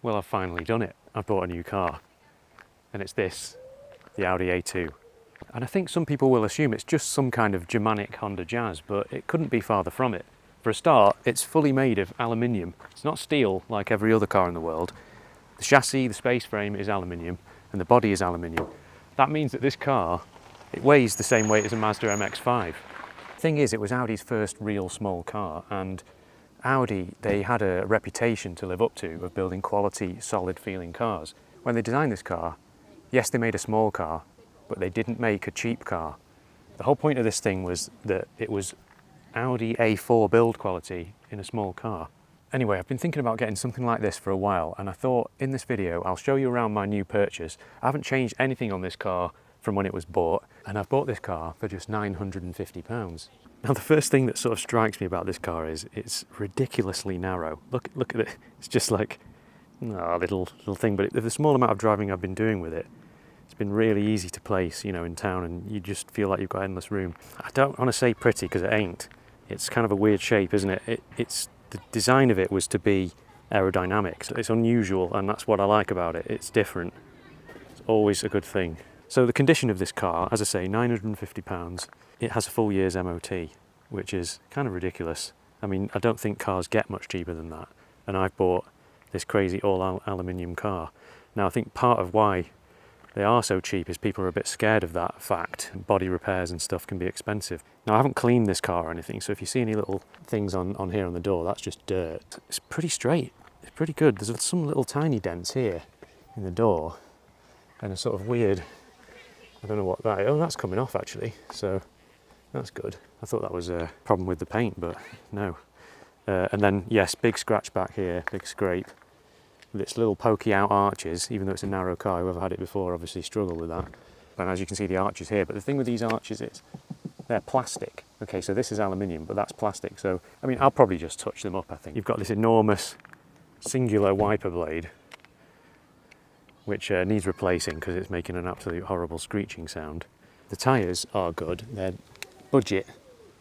Well, I've finally done it. I've bought a new car, and it's this, the Audi A2. And I think some people will assume it's just some kind of Germanic Honda Jazz, but it couldn't be farther from it. For a start, it's fully made of aluminium. It's not steel like every other car in the world. The chassis, the space frame is aluminium, and the body is aluminium. That means that this car, it weighs the same weight as a Mazda MX-5. Thing is, it was Audi's first real small car, and Audi, they had a reputation to live up to of building quality, solid feeling cars. When they designed this car, yes, they made a small car, but they didn't make a cheap car. The whole point of this thing was that it was Audi A4 build quality in a small car. Anyway, I've been thinking about getting something like this for a while, and I thought in this video I'll show you around my new purchase. I haven't changed anything on this car from when it was bought, and I've bought this car for just £950. Now, the first thing that sort of strikes me about this car is it's ridiculously narrow. Look at it. It's just like a little thing, but the small amount of driving I've been doing with it, it's been really easy to place, you know, in town, and you just feel like you've got endless room. I don't want to say pretty because it ain't. It's kind of a weird shape, isn't it? It's the design of it was to be aerodynamic. So it's unusual, and that's what I like about it. It's different. It's always a good thing. So the condition of this car, as I say, £950. It has a full year's MOT, which is kind of ridiculous. I mean, I don't think cars get much cheaper than that. And I've bought this crazy all aluminium car. Now, I think part of why they are so cheap is people are a bit scared of that fact. Body repairs and stuff can be expensive. Now, I haven't cleaned this car or anything, so if you see any little things on here on the door, that's just dirt. It's pretty straight. It's pretty good. There's some little tiny dents here in the door, and a sort of weird, I don't know what that is. Oh, that's coming off actually, so that's good. I thought that was a problem with the paint, but no. And then, yes, big scratch back here, big scrape. With its little pokey out arches, even though it's a narrow car, whoever had it before obviously struggled with that. And as you can see, the arches here, but the thing with these arches is they're plastic. Okay, so this is aluminium, but that's plastic. So, I mean, I'll probably just touch them up, I think. You've got this enormous singular wiper blade, which needs replacing because it's making an absolute horrible screeching sound. The tyres are good. They're budget.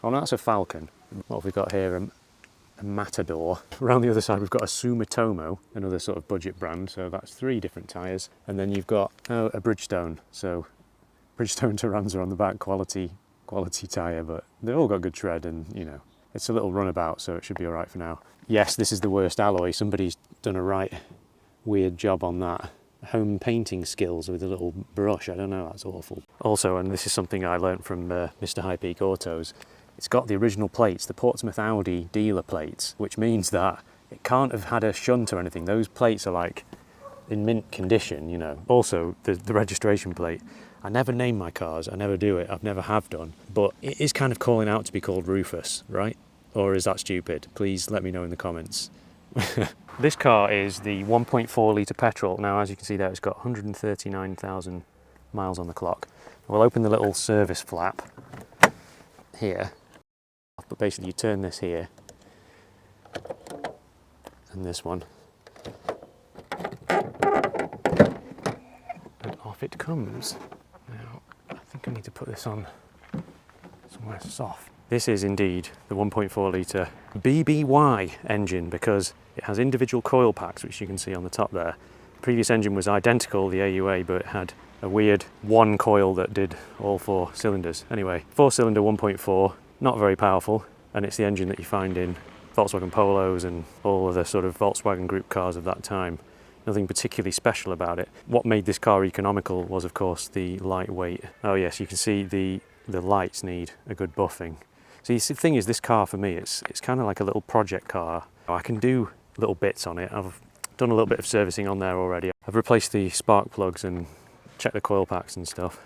Oh no, that's a Falcon. What have we got here? A Matador. Around the other side we've got a Sumitomo, another sort of budget brand, so that's 3 different tyres. And then you've got a Bridgestone, so Bridgestone Turanza on the back, quality tyre, but they've all got good tread, and you know, it's a little runabout, so it should be alright for now. Yes, this is the worst alloy. Somebody's done a right weird job on that. Home painting skills with a little brush, I don't know, that's awful. Also, and this is something I learnt from Mr. High Peak Autos, it's got the original plates, the Portsmouth Audi dealer plates, which means that it can't have had a shunt or anything. Those plates are like in mint condition, you know. Also, the registration plate. I never name my cars, I never do it, I've never have done, but it is kind of calling out to be called Rufus, right? Or is that stupid? Please let me know in the comments. This car is the 1.4 litre petrol. Now, as you can see there, it's got 139,000 miles on the clock. We'll open the little service flap here, but basically you turn this here, and this one, and off it comes. Now, I think I need to put this on somewhere soft. This is indeed the 1.4 litre BBY engine, because it has individual coil packs, which you can see on the top there. The previous engine was identical, the AUA, but it had a weird one coil that did all 4 cylinders. Anyway, 4-cylinder 1.4, not very powerful, and it's the engine that you find in Volkswagen Polos and all other sort of Volkswagen group cars of that time. Nothing particularly special about it. What made this car economical was, of course, the lightweight. Oh yes, you can see the lights need a good buffing. So the thing is, this car for me, it's kind of like a little project car. I can do little bits on it. I've done a little bit of servicing on there already. I've replaced the spark plugs and checked the coil packs and stuff.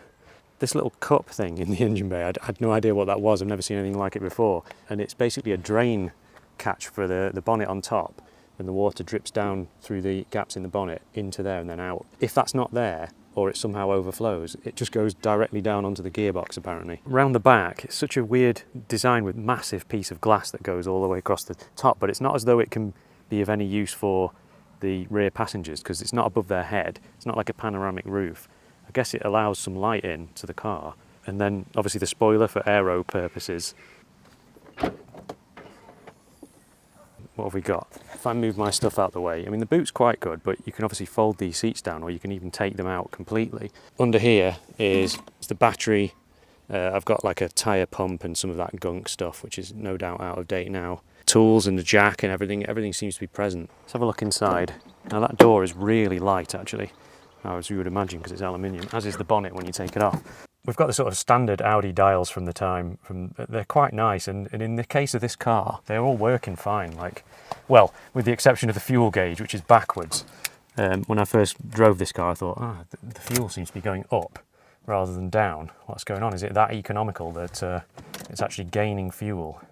This little cup thing in the engine bay, I had no idea what that was. I've never seen anything like it before. And it's basically a drain catch for the bonnet on top, and the water drips down through the gaps in the bonnet into there and then out. If that's not there, or it somehow overflows, it just goes directly down onto the gearbox apparently. Around the back, it's such a weird design with massive piece of glass that goes all the way across the top, but it's not as though it can be of any use for the rear passengers, because it's not above their head. It's not like a panoramic roof. I guess it allows some light in to the car. And then obviously the spoiler for aero purposes. what have we got? If I move my stuff out the way, I mean the boot's quite good, but you can obviously fold these seats down or you can even take them out completely. Under here is the battery. I've got like a tyre pump and some of that gunk stuff, which is no doubt out of date now. Tools and the jack and everything seems to be present. Let's have a look inside. Now that door is really light actually, as you would imagine because it's aluminium, as is the bonnet when you take it off. We've got the sort of standard Audi dials from the time. They're quite nice, and in the case of this car, they're all working fine. Like, well, with the exception of the fuel gauge, which is backwards. When I first drove this car, I thought, the fuel seems to be going up rather than down. What's going on? Is it that economical that it's actually gaining fuel?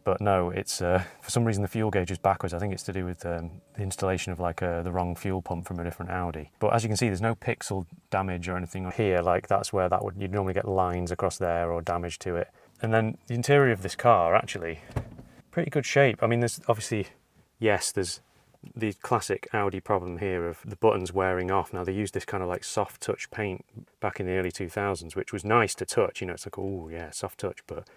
But no, it's for some reason the fuel gauge is backwards. I think it's to do with the installation of like the wrong fuel pump from a different Audi. But as you can see, there's no pixel damage or anything here. Like that's where you'd normally get lines across there or damage to it. And then the interior of this car actually pretty good shape. I mean, there's obviously, yes, there's the classic Audi problem here of the buttons wearing off. Now they used this kind of like soft touch paint back in the early 2000s, which was nice to touch. You know, it's like, oh yeah, soft touch, but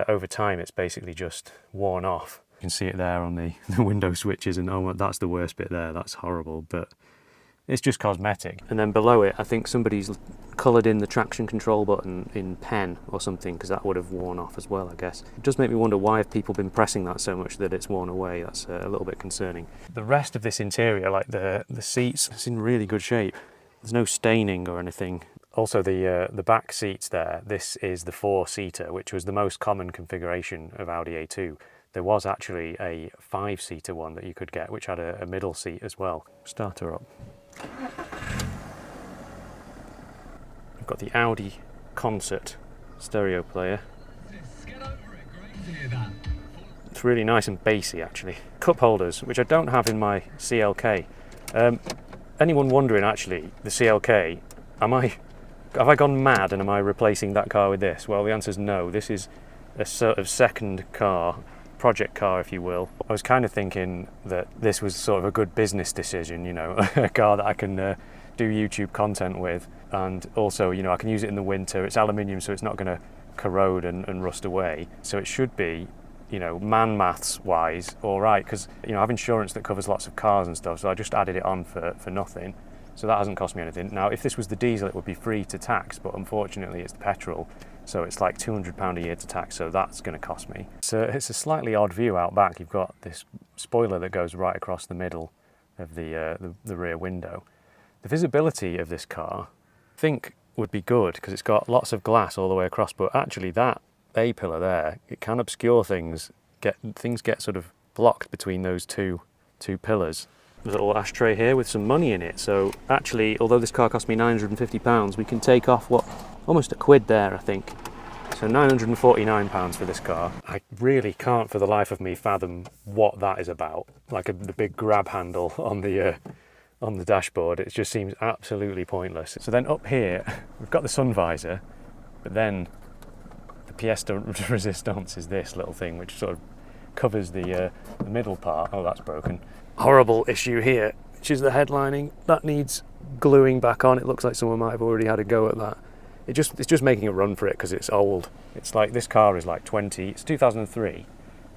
over time it's basically just worn off. You can see it there on the window switches, and oh, that's the worst bit there. That's horrible, but it's just cosmetic. And then below it, I think somebody's coloured in the traction control button in pen or something, because that would have worn off as well, I guess. It does make me wonder, why have people been pressing that so much that it's worn away? That's a little bit concerning. The rest of this interior, like the seats, it's in really good shape. There's no staining or anything. Also the back seats there, this is the 4-seater, which was the most common configuration of Audi A2. There was actually a 5-seater one that you could get, which had a middle seat as well. Start her up. We've got the Audi Concert stereo player. It's really nice and bassy actually. Cup holders, which I don't have in my CLK. Anyone wondering actually, the CLK, have I gone mad and am I replacing that car with this? Well, the answer is no. This is a sort of second car, project car if you will. I was kind of thinking that this was sort of a good business decision, you know, a car that I can do YouTube content with, and also, you know, I can use it in the winter. It's aluminium, so it's not going to corrode and rust away. So it should be, you know, man maths wise, all right, because, you know, I have insurance that covers lots of cars and stuff, so I just added it on for nothing. So that hasn't cost me anything. Now, if this was the diesel, it would be free to tax, but unfortunately it's the petrol, so it's like £200 a year to tax, so that's going to cost me. So it's a slightly odd view out back. You've got this spoiler that goes right across the middle of the rear window. The visibility of this car, I think, would be good because it's got lots of glass all the way across, but actually that A-pillar there, it can obscure things. Things get sort of blocked between those two pillars. There's a little ashtray here with some money in it. So actually, although this car cost me £950, we can take off almost £1 there, I think. So £949 for this car. I really can't for the life of me fathom what that is about. Like the big grab handle on the dashboard. It just seems absolutely pointless. So then up here, we've got the sun visor, but then the pièce de résistance is this little thing, which sort of covers the middle part. Oh, that's broken. Horrible issue here, which is the headlining. That needs gluing back on. It looks like someone might have already had a go at that. It's just making a run for it because it's old. It's like, this car is like 20, it's 2003, and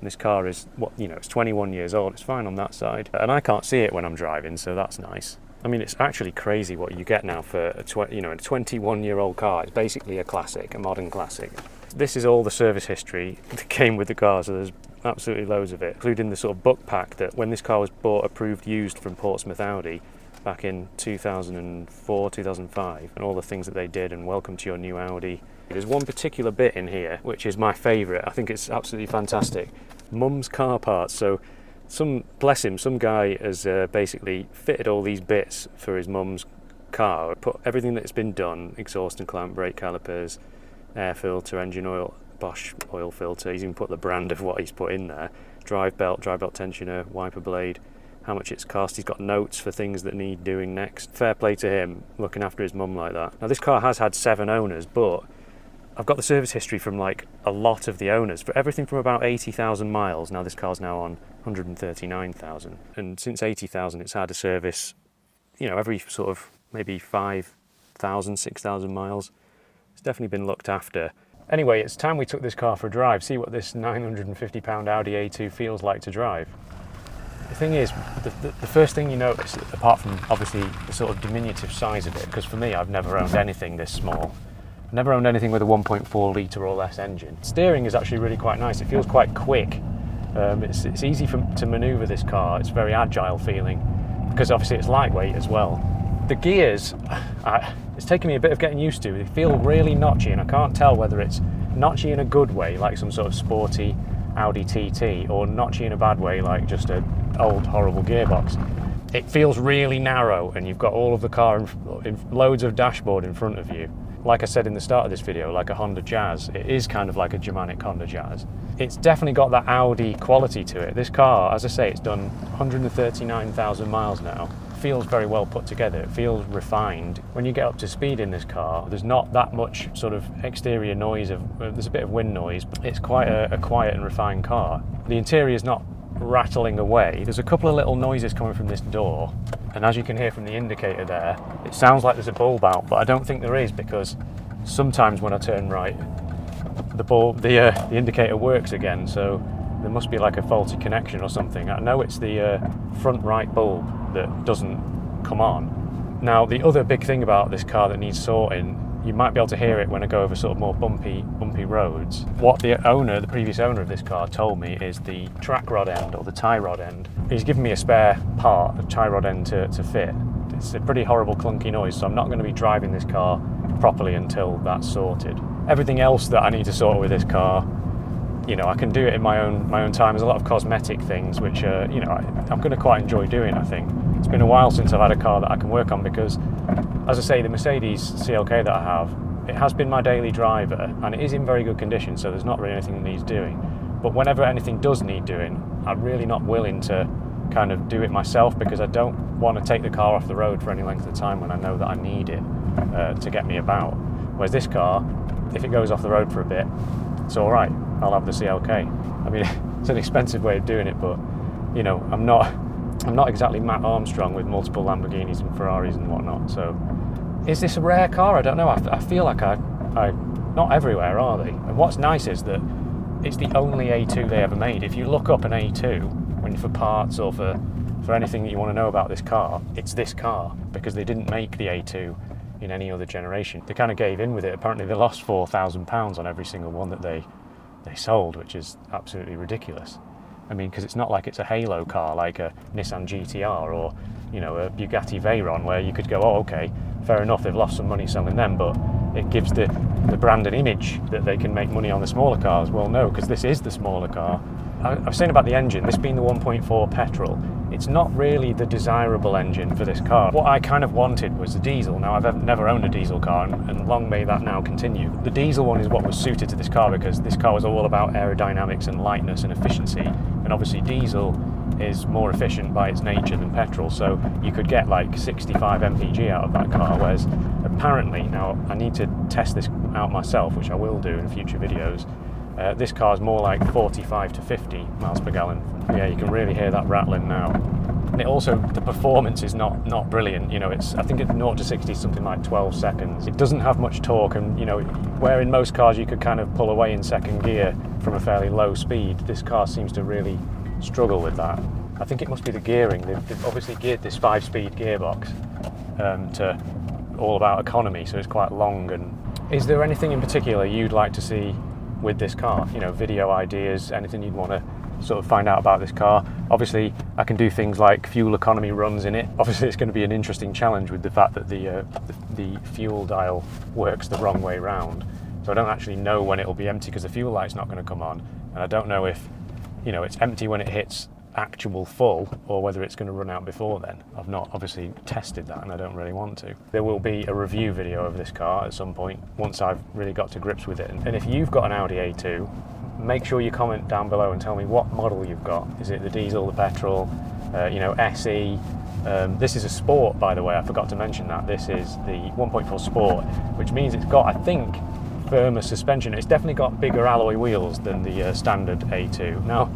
this car is, it's 21 years old. It's fine on that side. And I can't see it when I'm driving, so that's nice. I mean, it's actually crazy what you get now for a 21-year-old car. It's basically a classic, a modern classic. This is all the service history that came with the car, so there's absolutely loads of it, including the sort of book pack that when this car was bought, approved used from Portsmouth Audi back in 2004, 2005, and all the things that they did, and welcome to your new Audi. There's one particular bit in here which is my favourite. I think it's absolutely fantastic. Mum's car parts. So bless him, some guy has basically fitted all these bits for his mum's car, put everything that's been done, exhaust and clamp, brake calipers, air filter, engine oil, Bosch oil filter. He's even put the brand of what he's put in there. Drive belt tensioner, wiper blade, how much it's cost. He's got notes for things that need doing next. Fair play to him, looking after his mum like that. Now this car has had 7 owners, but I've got the service history from like a lot of the owners, for everything from about 80,000 miles. Now this car's now on 139,000, and since 80,000 it's had a service, every sort of maybe 5,000, 6,000 miles. It's definitely been looked after. Anyway, it's time we took this car for a drive, see what this £950 Audi A2 feels like to drive. thing is, the first thing you notice, apart from obviously the sort of diminutive size of it, because for me, I've never owned anything this small. I've never owned anything with a 1.4 litre or less engine. Steering is actually really quite nice. It feels quite quick. It's easy to manoeuvre this car. It's very agile feeling, because obviously it's lightweight as well. The gears, it's taken me a bit of getting used to. They feel really notchy, and I can't tell whether it's notchy in a good way, like some sort of sporty Audi TT, or notchy in a bad way, like just an old horrible gearbox. It feels really narrow, and you've got all of the car in loads of dashboard in front of you. Like I said in the start of this video, like a Honda Jazz, it is kind of like a Germanic Honda Jazz. It's definitely got that Audi quality to it. This car, as I say, it's done 139,000 miles now. It feels very well put together. It feels refined. When you get up to speed in this car, there's not that much sort of exterior noise. There's a bit of wind noise, but it's quite a quiet and refined car. The interior is not rattling away. There's a couple of little noises coming from this door, and as you can hear from the indicator there, it sounds like there's a bulb out, but I don't think there is, because sometimes when I turn right, the indicator works again, so there must be like a faulty connection or something. I know it's the front right bulb that doesn't come on. Now, the other big thing about this car that needs sorting, you might be able to hear it when I go over sort of more bumpy roads. What the previous owner of this car told me is the track rod end, or the tie rod end. He's given me a spare part, a tie rod end to fit. It's a pretty horrible clunky noise, so I'm not going to be driving this car properly until that's sorted. Everything else that I need to sort with this car, you know, I can do it in my own time. There's a lot of cosmetic things which you know, I'm going to quite enjoy doing, I think. It's been a while since I've had a car that I can work on, because, as I say, the Mercedes CLK that I have, it has been my daily driver, and it is in very good condition, so there's not really anything that needs doing. But whenever anything does need doing, I'm really not willing to kind of do it myself, because I don't want to take the car off the road for any length of time when I know that I need it to get me about. Whereas this car, if it goes off the road for a bit, it's all right. I'll have the CLK. I mean, it's an expensive way of doing it, but, you know, I'm not exactly Matt Armstrong with multiple Lamborghinis and Ferraris and whatnot. So, is this a rare car? I don't know. I feel like I not everywhere, are they? And what's nice is that it's the only A2 they ever made. If you look up an A2, when for parts or for anything that you want to know about this car, it's this car, because they didn't make the A2 in any other generation. They kind of gave in with it. Apparently they lost £4,000 on every single one that they sold, which is absolutely ridiculous. I mean, because it's not like it's a halo car like a Nissan GTR or, you know, a Bugatti Veyron, where you could go, oh, okay, fair enough, they've lost some money selling them, but it gives the brand an image that they can make money on the smaller cars. Well, no, because this is the smaller car. I was saying about the engine, this being the 1.4 petrol, it's not really the desirable engine for this car. What I kind of wanted was the diesel. Now, I've never owned a diesel car, and long may that now continue. The diesel one is what was suited to this car, because this car was all about aerodynamics and lightness and efficiency, and obviously diesel is more efficient by its nature than petrol, so you could get like 65 mpg out of that car, whereas apparently, now I need to test this out myself, which I will do in future videos, this car is more like 45 to 50 miles per gallon. Yeah, you can really hear that rattling now. And it also, the performance is not brilliant. You know, I think at 0 to 60 is something like 12 seconds. It doesn't have much torque, and, you know, where in most cars you could kind of pull away in second gear from a fairly low speed, this car seems to really struggle with that. I think it must be the gearing. They've obviously geared this 5-speed gearbox to all about economy, so it's quite long. And is there anything in particular you'd like to see with this car? You know, video ideas, anything you'd want to sort of find out about this car? Obviously, I can do things like fuel economy runs in it. Obviously, it's going to be an interesting challenge with the fact that the fuel dial works the wrong way round. So I don't actually know when it'll be empty, because the fuel light's not going to come on, and I don't know if, you know, it's empty when it hits actual full, or whether it's going to run out before then. I've not obviously tested that, and I don't really want to. There will be a review video of this car at some point once I've really got to grips with it. And if you've got an Audi A2, make sure you comment down below and tell me what model you've got. Is it the diesel, the petrol, you know, SE? This is a Sport, by the way, I forgot to mention that. This is the 1.4 Sport, which means it's got, I think, firmer suspension. It's definitely got bigger alloy wheels than the standard A2. Now,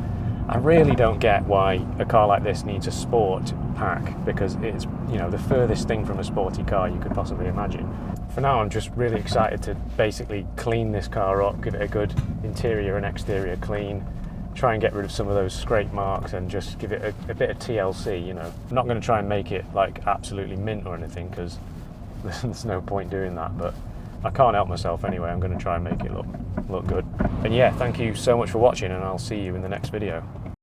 I really don't get why a car like this needs a sport pack, because it's, you know, the furthest thing from a sporty car you could possibly imagine. For now, I'm just really excited to basically clean this car up, give it a good interior and exterior clean, try and get rid of some of those scrape marks and just give it a bit of TLC, you know. I'm not going to try and make it like absolutely mint or anything, because there's no point doing that, but I can't help myself anyway. I'm going to try and make it look good. And yeah, thank you so much for watching, and I'll see you in the next video.